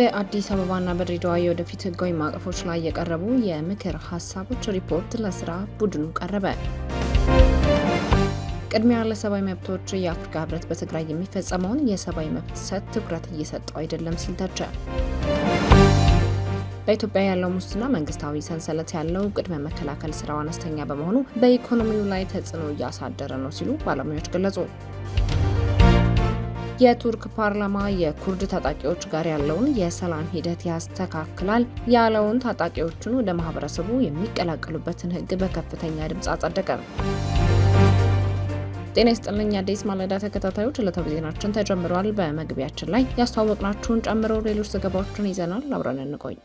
በአዲስ አበባና በድሬዳዋ የወደፊት ህጋዊ ማዕቀፎች ላይ የቀረቡ የምክር ሀሳቦች ሪፖርት ለስራ ቡድኑ ቀረበ። ቅድሚያ ለሰብአዊ መብቶች የአፍሪካ ህብረት በትግራይ የሚፈጸመውን የሰብአዊ መብት ጥሰት ትኩረት እየሰጠው አይደለም ሲል ተቸ። በኢትዮጵያ ያለው ሙስና መንግስታዊ ሰንሰለት ያለው ቅድመ መከላከል ስራው አነስተኛ በመሆኑ በኢኮኖሚው ላይ ተጽዕኖ እያሳደረ ነው ሲሉ ባለሙያዎች ገለጹ። የቱርክ ፓርላማ የኩርድ ታጣቂዎች ጋር ያለውን የሰላም ሂደት ያስተካክላል ያለውን ታጣቂዎቹን ወደ ማህበረሰቡ የሚቀላቀሉበትን ህግ በከፍተኛ ድምፅ አጸደቀ። ጤና ይስጥልኝ አዲስ ማለዳ ተከታታዮች፣ ዕለታዊ ዜናችን ተጀምሯል። በመግቢያችን ላይ ያስተዋወቅናችሁን ጨምሮ ሌሎች ዘገባዎችን ይዘናል። አብረን እንቆይ።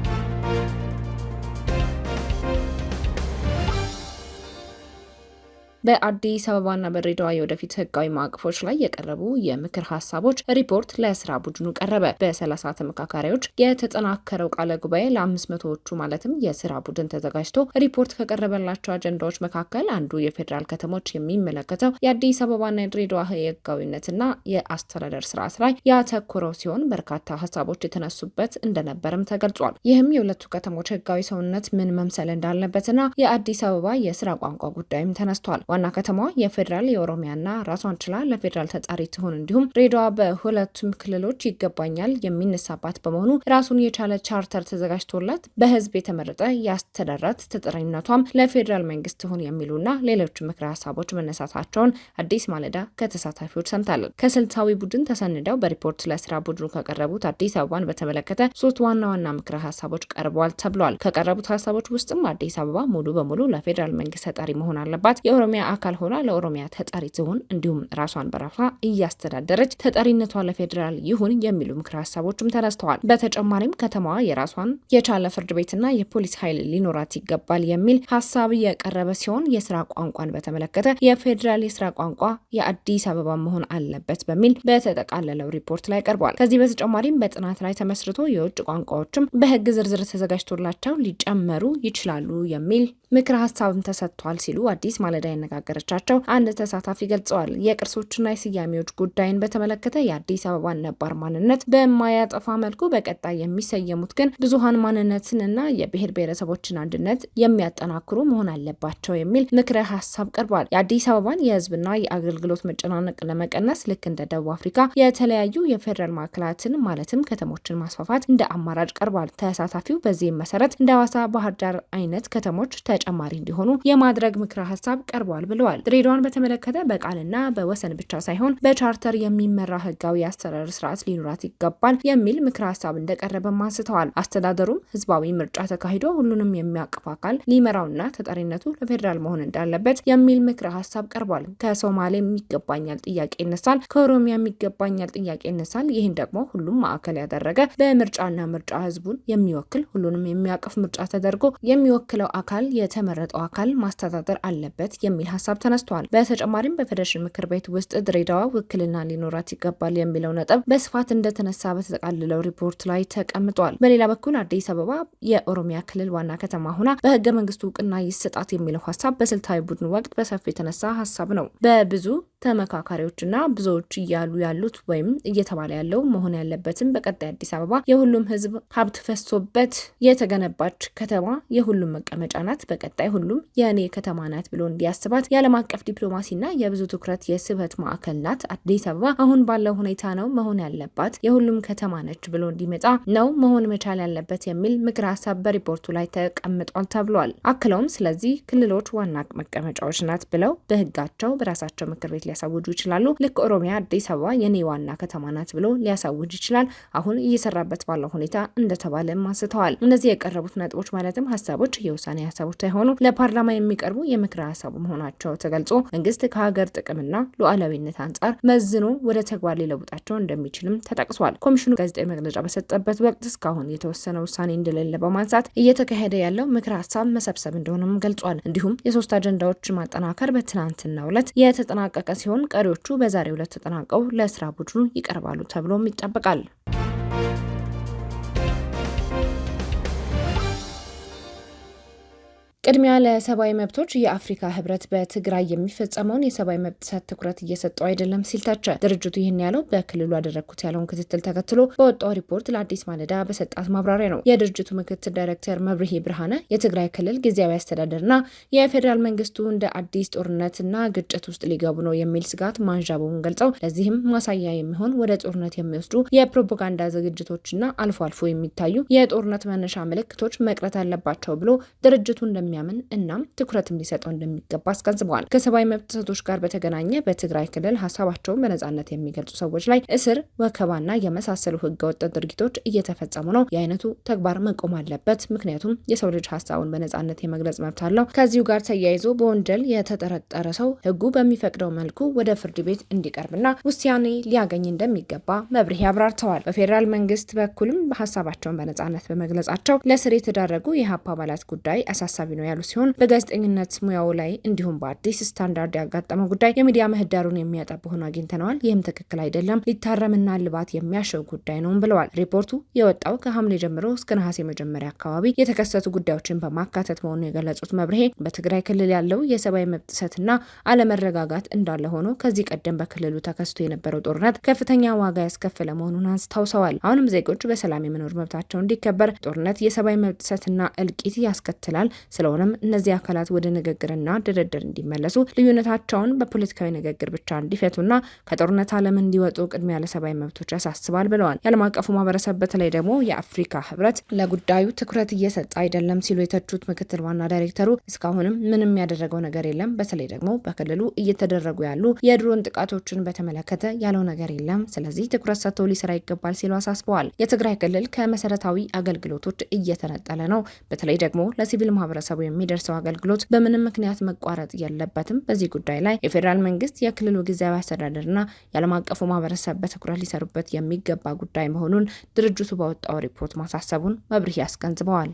በአዲስ አበባና በድሬዳዋ የወደፊት ህጋዊ ማዕቀፎች ላይ የቀረቡ የምክር ሀሳቦች ሪፖርት ለስራ ቡድኑ ቀረበ። በ30 ተመካካሪዎች የተጠናከረው ቃለ ጉባኤ ለ500ዎቹ ማለትም የስራ ቡድን ተዘጋጅቶ ሪፖርት ከቀረበላቸው አጀንዳዎች መካከል አንዱ የፌዴራል ከተሞች የሚመለከተው የአዲስ አበባና የድሬዳዋ ህጋዊነትና የአስተዳደር ስርዓት ላይ ያተኮረው ሲሆን በርካታ ሀሳቦች የተነሱበት እንደነበርም ተገልጿል። ይህም የሁለቱ ከተሞች ህጋዊ ሰውነት ምን መምሰል እንዳለበትና የአዲስ አበባ የስራ ቋንቋ ጉዳይም ተነስቷል። ዋና ከተማዋ የፌዴራል የኦሮሚያና ራሷን ችላ ለፌዴራል ተጣሪ ትሆን፣ እንዲሁም ድሬዳዋ በሁለቱም ክልሎች ይገባኛል የሚነሳባት በመሆኑ ራሱን የቻለ ቻርተር ተዘጋጅቶላት በህዝብ የተመረጠ የአስተዳደራት ተጠሪነቷም ለፌዴራል መንግስት ትሆን የሚሉና ሌሎች ምክረ ሀሳቦች መነሳታቸውን አዲስ ማለዳ ከተሳታፊዎች ሰምታለች። ከስልታዊ ቡድን ተሰንደው በሪፖርት ለስራ ቡድኑ ከቀረቡት አዲስ አበባን በተመለከተ 3 ዋና ዋና ምክረ ሀሳቦች ቀርበዋል ተብሏል። ከቀረቡት ሀሳቦች ውስጥም አዲስ አበባ ሙሉ በሙሉ ለፌዴራል መንግስት ተጠሪ መሆን አለባት፣ የኦሮሚያ አካል ሆና ለኦሮሚያ ተጠሪ ትሁን፣ እንዲሁም ራሷን በራሷ እያስተዳደረች ተጠሪነቷ ለፌዴራል ይሁን የሚሉ ምክረ ሀሳቦችም ተነስተዋል። በተጨማሪም ከተማዋ የራሷን የቻለ ፍርድ ቤትና የፖሊስ ኃይል ሊኖራት ይገባል የሚል ሀሳብ የቀረበ ሲሆን የስራ ቋንቋን በተመለከተ የፌዴራል የስራ ቋንቋ የአዲስ አበባ መሆን አለበት በሚል በተጠቃለለው ሪፖርት ላይ ቀርቧል። ከዚህ በተጨማሪም በጥናት ላይ ተመስርቶ የውጭ ቋንቋዎችም በህግ ዝርዝር ተዘጋጅቶላቸው ሊጨመሩ ይችላሉ የሚል ምክረ ሀሳብም ተሰጥቷል ሲሉ አዲስ ማለዳ ያነጋገረቻቸው አንድ ተሳታፊ ገልጸዋል። የቅርሶችና የስያሜዎች ጉዳይን በተመለከተ የአዲስ አበባን ነባር ማንነት በማያጠፋ መልኩ በቀጣይ የሚሰየሙት ግን ብዙሃን ማንነትንና የብሔር ብሔረሰቦችን አንድነት የሚያጠናክሩ መሆን አለባቸው የሚል ምክረ ሀሳብ ቀርቧል። የአዲስ አበባን የህዝብና የአገልግሎት መጨናነቅ ለመቀነስ ልክ እንደ ደቡብ አፍሪካ የተለያዩ የፌዴራል ማዕከላትን ማለትም ከተሞችን ማስፋፋት እንደ አማራጭ ቀርቧል። ተሳታፊው በዚህም መሰረት እንደ ሐዋሳ፣ ባህር ዳር አይነት ከተሞች ተጨማሪ እንዲሆኑ የማድረግ ምክረ ሀሳብ ቀርቧል ብለዋል። ድሬዳዋን በተመለከተ በቃልና በወሰን ብቻ ሳይሆን በቻርተር የሚመራ ህጋዊ አስተዳደር ስርዓት ሊኖራት ይገባል የሚል ምክረ ሀሳብ እንደቀረበም አንስተዋል። አስተዳደሩም ህዝባዊ ምርጫ ተካሂዶ ሁሉንም የሚያቅፍ አካል ሊመራውና ተጠሪነቱ ለፌዴራል መሆን እንዳለበት የሚል ምክረ ሀሳብ ቀርቧል። ከሶማሌ የሚገባኛል ጥያቄ ይነሳል፣ ከኦሮሚያ የሚገባኛል ጥያቄ ይነሳል። ይህን ደግሞ ሁሉም ማዕከል ያደረገ በምርጫና ምርጫ ህዝቡን የሚወክል ሁሉንም የሚያቅፍ ምርጫ ተደርጎ የሚወክለው አካል የተመረጠው አካል ማስተዳደር አለበት የሚል ሀሳብ ተነስቷል። በተጨማሪም በፌዴሬሽን ምክር ቤት ውስጥ ድሬዳዋ ውክልና ሊኖራት ይገባል የሚለው ነጥብ በስፋት እንደተነሳ በተጠቃለለው ሪፖርት ላይ ተቀምጧል። በሌላ በኩል አዲስ አበባ የኦሮሚያ ክልል ዋና ከተማ ሆና በህገ መንግስቱ እውቅና ይሰጣት የሚለው ሀሳብ በስልታዊ ቡድን ወቅት በሰፊ የተነሳ ሀሳብ ነው። በብዙ ተመካካሪዎችና ብዙዎች እያሉ ያሉት ወይም እየተባለ ያለው መሆን ያለበትም በቀጣይ አዲስ አበባ የሁሉም ህዝብ ሀብት ፈሶበት የተገነባች ከተማ የሁሉም መቀመጫ ናት። በቀጣይ ሁሉም የእኔ ከተማ ናት ብሎ እንዲያስባት የዓለም አቀፍ ዲፕሎማሲና የብዙ ትኩረት የስበት ማዕከል ናት። አዲስ አበባ አሁን ባለው ሁኔታ ነው መሆን ያለባት፣ የሁሉም ከተማ ነች ብሎ እንዲመጣ ነው መሆን መቻል ያለበት የሚል ምክረ ሀሳብ በሪፖርቱ ላይ ተቀምጧል ተብሏል። አክለውም ስለዚህ ክልሎች ዋና መቀመጫዎች ናት ብለው በህጋቸው በራሳቸው ምክር ቤት ሊያሳውጁ ይችላሉ። ልክ ኦሮሚያ አዲስ አበባ የኔ ዋና ከተማ ናት ብሎ ሊያሳውጅ ይችላል። አሁን እየሰራበት ባለው ሁኔታ እንደተባለም አንስተዋል። እነዚህ የቀረቡት ነጥቦች ማለትም ሀሳቦች የውሳኔ ሀሳቦች ሳይሆኑ ለፓርላማ የሚቀርቡ የምክረ ሀሳብ መሆናቸው ተገልጾ መንግስት ከሀገር ጥቅምና ሉዓላዊነት አንጻር መዝኖ ወደ ተግባር ሊለውጣቸው እንደሚችልም ተጠቅሷል። ኮሚሽኑ ጋዜጣዊ መግለጫ በሰጠበት ወቅት እስካሁን የተወሰነ ውሳኔ እንደሌለ በማንሳት እየተካሄደ ያለው ምክረ ሀሳብ መሰብሰብ እንደሆነም ገልጿል። እንዲሁም የ3 አጀንዳዎች ማጠናከር በትናንትናው ዕለት የተጠናቀቀ ሲሆን ቀሪዎቹ በዛሬው ዕለት ተጠናቀው ለስራ ቡድኑ ይቀርባሉ ተብሎም ይጠበቃል። ቅድሚያ ለሰብአዊ መብቶች የአፍሪካ ህብረት በትግራይ የሚፈጸመውን የሰብአዊ መብት ጥሰት ትኩረት እየሰጠው አይደለም ሲል ተቸ። ድርጅቱ ይህን ያለው በክልሉ አደረግኩት ያለውን ክትትል ተከትሎ በወጣው ሪፖርት ለአዲስ ማለዳ በሰጣት ማብራሪያ ነው። የድርጅቱ ምክትል ዳይሬክተር መብርሄ ብርሃነ የትግራይ ክልል ጊዜያዊ አስተዳደርና የፌዴራል መንግስቱ እንደ አዲስ ጦርነትና ግጭት ውስጥ ሊገቡ ነው የሚል ስጋት ማንዣበቡን ገልጸው ለዚህም ማሳያ የሚሆን ወደ ጦርነት የሚወስዱ የፕሮፓጋንዳ ዝግጅቶችና አልፎ አልፎ የሚታዩ የጦርነት መነሻ ምልክቶች መቅረት አለባቸው ብሎ ድርጅቱ እንደሚያምን እናም ትኩረትም ሊሰጠው እንደሚገባ አስገንዝበዋል። ከሰብአዊ መብት ጥሰቶች ጋር በተገናኘ በትግራይ ክልል ሀሳባቸውን በነጻነት የሚገልጹ ሰዎች ላይ እስር፣ ወከባና የመሳሰሉ ህገወጥ ድርጊቶች እየተፈጸሙ ነው። የአይነቱ ተግባር መቆም አለበት። ምክንያቱም የሰው ልጅ ሀሳቡን በነጻነት የመግለጽ መብት አለው። ከዚሁ ጋር ተያይዞ በወንጀል የተጠረጠረ ሰው ህጉ በሚፈቅደው መልኩ ወደ ፍርድ ቤት እንዲቀርብና ውሳኔ ሊያገኝ እንደሚገባ መብርሄ አብራርተዋል። በፌዴራል መንግስት በኩልም ሀሳባቸውን በነጻነት በመግለጻቸው ለስር የተዳረጉ የሀፓ አባላት ጉዳይ አሳሳቢ ነው ያሉ ሲሆን በጋዜጠኝነት ሙያው ላይ እንዲሁም በአዲስ ስታንዳርድ ያጋጠመው ጉዳይ የሚዲያ ምህዳሩን የሚያጠብ ሆኖ አግኝተነዋል። ይህም ትክክል አይደለም፣ ሊታረምና ልባት የሚያሸው ጉዳይ ነው ብለዋል። ሪፖርቱ የወጣው ከሐምሌ ጀምሮ እስከ ነሐሴ መጀመሪያ አካባቢ የተከሰቱ ጉዳዮችን በማካተት መሆኑን የገለጹት መብርሄ በትግራይ ክልል ያለው የሰብአዊ መብት ጥሰትና አለመረጋጋት እንዳለ ሆኖ ከዚህ ቀደም በክልሉ ተከስቶ የነበረው ጦርነት ከፍተኛ ዋጋ ያስከፈለ መሆኑን አስታውሰዋል። አሁንም ዜጎች በሰላም የመኖር መብታቸው እንዲከበር፣ ጦርነት የሰብአዊ መብት ጥሰትና እልቂት ያስከትላል። ስለሆነም እነዚህ አካላት ወደ ንግግርና ድርድር እንዲመለሱ፣ ልዩነታቸውን በፖለቲካዊ ንግግር ብቻ እንዲፈቱና ከጦርነት ዓለም እንዲወጡ ቅድሚያ ለሰብአዊ መብቶች ያሳስባል ብለዋል። የዓለም አቀፉ ማህበረሰብ በተለይ ደግሞ የአፍሪካ ህብረት ለጉዳዩ ትኩረት እየሰጠ አይደለም ሲሉ የተቹት ምክትል ዋና ዳይሬክተሩ እስካሁንም ምንም ያደረገው ነገር የለም፣ በተለይ ደግሞ በክልሉ እየተደረጉ ያሉ የድሮን ጥቃቶችን በተመለከተ ያለው ነገር የለም። ስለዚህ ትኩረት ሰጥቶ ሊሰራ ይገባል ሲሉ አሳስበዋል። የትግራይ ክልል ከመሰረታዊ አገልግሎቶች እየተነጠለ ነው። በተለይ ደግሞ ለሲቪል ማህበረሰቡ የሚደርሰው አገልግሎት በምንም ምክንያት መቋረጥ የለበትም። በዚህ ጉዳይ ላይ የፌዴራል መንግስት፣ የክልሉ ጊዜያዊ አስተዳደርና የዓለም አቀፉ ማህበረሰብ በትኩረት ሊሰሩበት የሚገባ ጉዳይ መሆኑን ድርጅቱ በወጣው ሪፖርት ማሳሰቡን መብርሄ አስገንዝበዋል።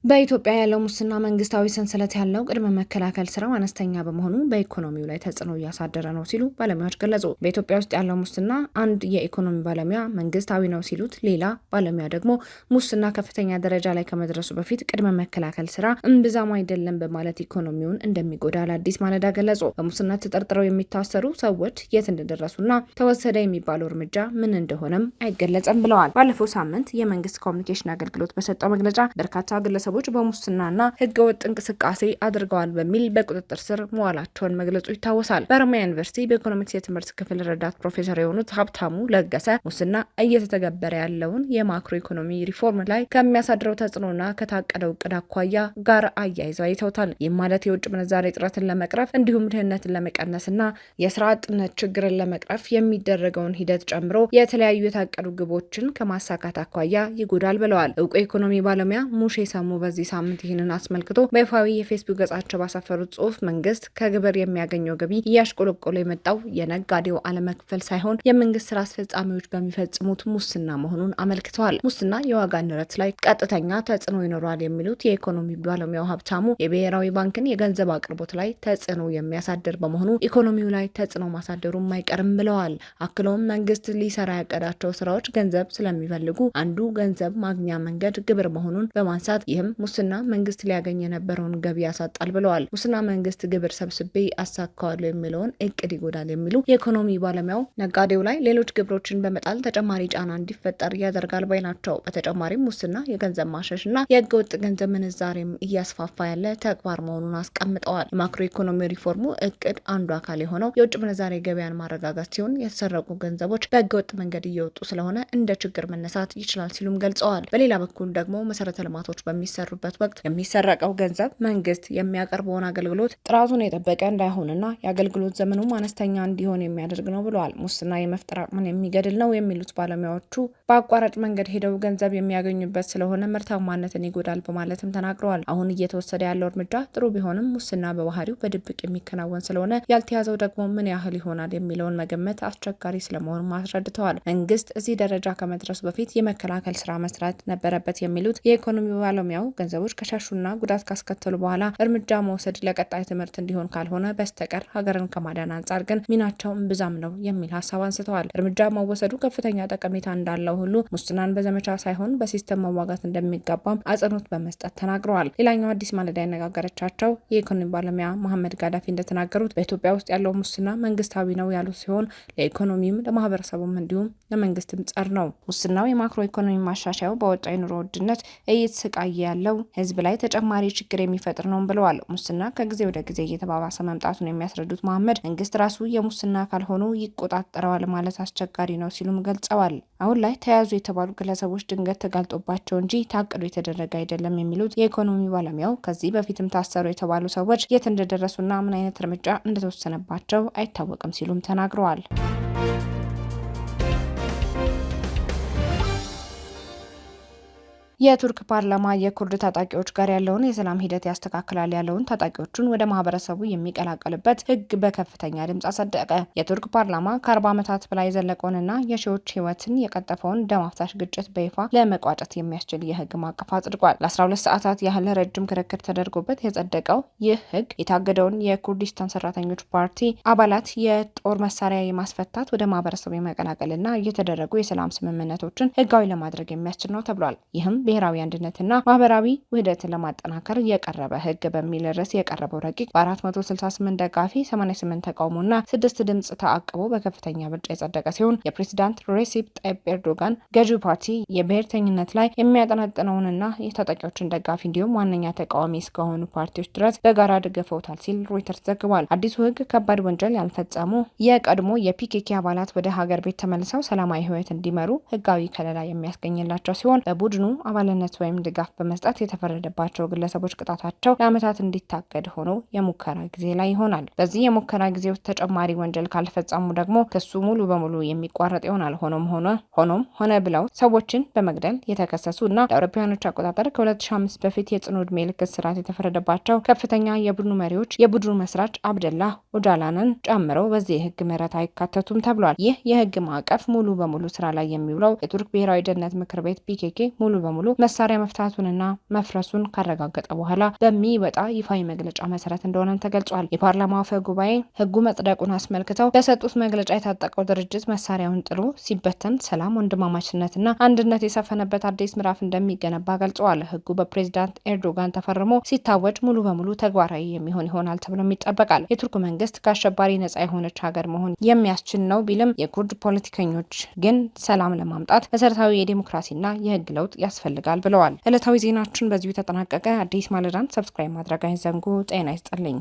በኢትዮጵያ ያለው ሙስና መንግስታዊ ሰንሰለት ያለው ቅድመ መከላከል ስራው አነስተኛ በመሆኑ በኢኮኖሚው ላይ ተጽዕኖ እያሳደረ ነው ሲሉ ባለሙያዎች ገለጹ። በኢትዮጵያ ውስጥ ያለው ሙስና አንድ የኢኮኖሚ ባለሙያ መንግስታዊ ነው ሲሉት፣ ሌላ ባለሙያ ደግሞ ሙስና ከፍተኛ ደረጃ ላይ ከመድረሱ በፊት ቅድመ መከላከል ስራ እምብዛም አይደለም በማለት ኢኮኖሚውን እንደሚጎዳ ለአዲስ ማለዳ ገለጹ። በሙስና ተጠርጥረው የሚታሰሩ ሰዎች የት እንደደረሱና ተወሰደ የሚባለው እርምጃ ምን እንደሆነም አይገለጽም ብለዋል። ባለፈው ሳምንት የመንግስት ኮሚኒኬሽን አገልግሎት በሰጠው መግለጫ በርካታ ግለሰቦች በሙስናና ህገወጥ እንቅስቃሴ አድርገዋል በሚል በቁጥጥር ስር መዋላቸውን መግለጹ ይታወሳል። በሐረማያ ዩኒቨርሲቲ በኢኮኖሚክስ የትምህርት ክፍል ረዳት ፕሮፌሰር የሆኑት ሀብታሙ ለገሰ ሙስና እየተተገበረ ያለውን የማክሮ ኢኮኖሚ ሪፎርም ላይ ከሚያሳድረው ተጽዕኖና ከታቀደው እቅድ አኳያ ጋር አያይዘው አይተውታል። ይህም ማለት የውጭ ምንዛሬ እጥረትን ለመቅረፍ እንዲሁም ድህነትን ለመቀነስና የስራ አጥነት ችግርን ለመቅረፍ የሚደረገውን ሂደት ጨምሮ የተለያዩ የታቀዱ ግቦችን ከማሳካት አኳያ ይጎዳል ብለዋል። እውቁ የኢኮኖሚ ባለሙያ ሙሼ ሰሙ በዚህ ሳምንት ይህንን አስመልክቶ በይፋዊ የፌስቡክ ገጻቸው ባሰፈሩት ጽሁፍ መንግስት ከግብር የሚያገኘው ገቢ እያሽቆለቆለ የመጣው የነጋዴው አለመክፈል ሳይሆን የመንግስት ስራ አስፈጻሚዎች በሚፈጽሙት ሙስና መሆኑን አመልክተዋል። ሙስና የዋጋ ንረት ላይ ቀጥተኛ ተጽዕኖ ይኖረዋል የሚሉት የኢኮኖሚ ባለሙያው ሀብታሙ የብሔራዊ ባንክን የገንዘብ አቅርቦት ላይ ተጽዕኖ የሚያሳድር በመሆኑ ኢኮኖሚው ላይ ተጽዕኖ ማሳደሩም አይቀርም ብለዋል። አክለውም መንግስት ሊሰራ ያቀዳቸው ስራዎች ገንዘብ ስለሚፈልጉ አንዱ ገንዘብ ማግኛ መንገድ ግብር መሆኑን በማንሳት ይህም ሙስና መንግስት ሊያገኝ የነበረውን ገቢ ያሳጣል ብለዋል። ሙስና መንግስት ግብር ሰብስቤ አሳካዋለሁ የሚለውን እቅድ ይጎዳል የሚሉ የኢኮኖሚ ባለሙያው ነጋዴው ላይ ሌሎች ግብሮችን በመጣል ተጨማሪ ጫና እንዲፈጠር ያደርጋል ባይ ናቸው። በተጨማሪም ሙስና የገንዘብ ማሸሽና የህገወጥ ገንዘብ ምንዛሬም እያስፋፋ ያለ ተግባር መሆኑን አስቀምጠዋል። የማክሮ ኢኮኖሚ ሪፎርሙ እቅድ አንዱ አካል የሆነው የውጭ ምንዛሬ ገበያን ማረጋጋት ሲሆን የተሰረቁ ገንዘቦች በህገወጥ መንገድ እየወጡ ስለሆነ እንደ ችግር መነሳት ይችላል ሲሉም ገልጸዋል። በሌላ በኩል ደግሞ መሰረተ ልማቶች በሚሰሩበት ወቅት የሚሰረቀው ገንዘብ መንግስት የሚያቀርበውን አገልግሎት ጥራቱን የጠበቀ እንዳይሆንና የአገልግሎት ዘመኑም አነስተኛ እንዲሆን የሚያደርግ ነው ብለዋል። ሙስና የመፍጠር አቅምን የሚገድል ነው የሚሉት ባለሙያዎቹ በአቋራጭ መንገድ ሄደው ገንዘብ የሚያገኙበት ስለሆነ ምርታማነትን ይጎዳል በማለትም ተናግረዋል። አሁን እየተወሰደ ያለው እርምጃ ጥሩ ቢሆንም ሙስና በባህሪው በድብቅ የሚከናወን ስለሆነ ያልተያዘው ደግሞ ምን ያህል ይሆናል የሚለውን መገመት አስቸጋሪ ስለመሆኑ አስረድተዋል። መንግስት እዚህ ደረጃ ከመድረሱ በፊት የመከላከል ስራ መስራት ነበረበት የሚሉት የኢኮኖሚ ባለሙያው ገንዘቦች ከሸሹና ጉዳት ካስከተሉ በኋላ እርምጃ መውሰድ ለቀጣይ ትምህርት እንዲሆን ካልሆነ በስተቀር ሀገርን ከማዳን አንጻር ግን ሚናቸው ብዛም ነው የሚል ሀሳብ አንስተዋል። እርምጃ መወሰዱ ከፍተኛ ጠቀሜታ እንዳለው ሁሉ ሙስናን በዘመቻ ሳይሆን በሲስተም መዋጋት እንደሚገባም አጽንኦት በመስጠት ተናግረዋል። ሌላኛው አዲስ ማለዳ ያነጋገረቻቸው የኢኮኖሚ ባለሙያ መሐመድ ጋዳፊ እንደተናገሩት በኢትዮጵያ ውስጥ ያለው ሙስና መንግስታዊ ነው ያሉ ሲሆን ለኢኮኖሚም ለማህበረሰቡም እንዲሁም ለመንግስትም ጸር ነው። ሙስናው የማክሮ ኢኮኖሚ ማሻሻያው በወጣ የኑሮ ውድነት እየተሰቃየ ያለው ህዝብ ላይ ተጨማሪ ችግር የሚፈጥር ነው ብለዋል። ሙስና ከጊዜ ወደ ጊዜ እየተባባሰ መምጣቱን የሚያስረዱት መሐመድ መንግስት ራሱ የሙስና ካልሆኑ ይቆጣጠረዋል ማለት አስቸጋሪ ነው ሲሉም ገልጸዋል። አሁን ላይ ተያዙ የተባሉ ግለሰቦች ድንገት ተጋልጦባቸው እንጂ ታቅዶ የተደረገ አይደለም የሚሉት የኢኮኖሚ ባለሙያው ከዚህ በፊትም ታሰሩ የተባሉ ሰዎች የት እንደደረሱና ምን አይነት እርምጃ እንደተወሰነባቸው አይታወቅም ሲሉም ተናግረዋል። የቱርክ ፓርላማ የኩርድ ታጣቂዎች ጋር ያለውን የሰላም ሂደት ያስተካክላል ያለውን ታጣቂዎቹን ወደ ማህበረሰቡ የሚቀላቀልበት ህግ በከፍተኛ ድምጽ አጸደቀ። የቱርክ ፓርላማ ከ40 ዓመታት በላይ የዘለቀውንና የሺዎች ህይወትን የቀጠፈውን ደም አፍሳሽ ግጭት በይፋ ለመቋጨት የሚያስችል የህግ ማዕቀፍ አጽድቋል። ለ12 ሰዓታት ያህል ረጅም ክርክር ተደርጎበት የጸደቀው ይህ ህግ የታገደውን የኩርዲስታን ሰራተኞች ፓርቲ አባላት የጦር መሳሪያ የማስፈታት ወደ ማህበረሰቡ የመቀላቀልና እየተደረጉ የሰላም ስምምነቶችን ህጋዊ ለማድረግ የሚያስችል ነው ተብሏል። ይህም ብሔራዊ አንድነትና ማህበራዊ ውህደትን ለማጠናከር የቀረበ ህግ በሚል ርዕስ የቀረበው ረቂቅ በ468 ደጋፊ 88 ተቃውሞና 6 ድምጽ ተአቅቦ በከፍተኛ ብልጫ የጸደቀ ሲሆን የፕሬዚዳንት ሬሲፕ ጣይብ ኤርዶጋን ገዢው ፓርቲ የብሔርተኝነት ላይ የሚያጠነጥነውንና የታጣቂዎችን ደጋፊ እንዲሁም ዋነኛ ተቃዋሚ እስከሆኑ ፓርቲዎች ድረስ በጋራ ደግፈውታል ሲል ሮይተርስ ዘግቧል። አዲሱ ህግ ከባድ ወንጀል ያልፈጸሙ የቀድሞ የፒኬኬ አባላት ወደ ሀገር ቤት ተመልሰው ሰላማዊ ህይወት እንዲመሩ ህጋዊ ከለላ የሚያስገኝላቸው ሲሆን በቡድኑ አባልነት ወይም ድጋፍ በመስጠት የተፈረደባቸው ግለሰቦች ቅጣታቸው ለዓመታት እንዲታገድ ሆኖ የሙከራ ጊዜ ላይ ይሆናል። በዚህ የሙከራ ጊዜ ውስጥ ተጨማሪ ወንጀል ካልፈጸሙ ደግሞ ክሱ ሙሉ በሙሉ የሚቋረጥ ይሆናል። ሆነ ብለው ሰዎችን በመግደል የተከሰሱ እና ለአውሮፓውያኖች አቆጣጠር ከ2005 በፊት የጽኑ ዕድሜ ልክ እስራት የተፈረደባቸው ከፍተኛ የቡድኑ መሪዎች የቡድኑ መስራች አብደላ ኦጃላንን ጨምረው በዚህ የህግ ምህረት አይካተቱም ተብሏል። ይህ የህግ ማዕቀፍ ሙሉ በሙሉ ስራ ላይ የሚውለው የቱርክ ብሔራዊ ደህንነት ምክር ቤት ፒኬኬ ሙሉ በሙሉ መሳሪያ መፍታቱንና መፍረሱን ካረጋገጠ በኋላ በሚወጣ ይፋዊ መግለጫ መሰረት እንደሆነም ተገልጿል። የፓርላማው አፈ ጉባኤ ህጉ መጽደቁን አስመልክተው በሰጡት መግለጫ የታጠቀው ድርጅት መሳሪያውን ጥሎ ሲበተን ሰላም፣ ወንድማማችነትና አንድነት የሰፈነበት አዲስ ምዕራፍ እንደሚገነባ ገልጸዋል። ህጉ በፕሬዚዳንት ኤርዶጋን ተፈርሞ ሲታወጅ ሙሉ በሙሉ ተግባራዊ የሚሆን ይሆናል ተብሎም ይጠበቃል። የቱርክ መንግስት ከአሸባሪ ነጻ የሆነች ሀገር መሆን የሚያስችል ነው ቢልም የኩርድ ፖለቲከኞች ግን ሰላም ለማምጣት መሰረታዊ የዲሞክራሲና የህግ ለውጥ ያስፈልጋል ብለዋል። ዕለታዊ ዜናችን በዚሁ ተጠናቀቀ። አዲስ ማለዳን ሰብስክራይብ ማድረግ አይዘንጉ። ጤና ይስጥልኝ።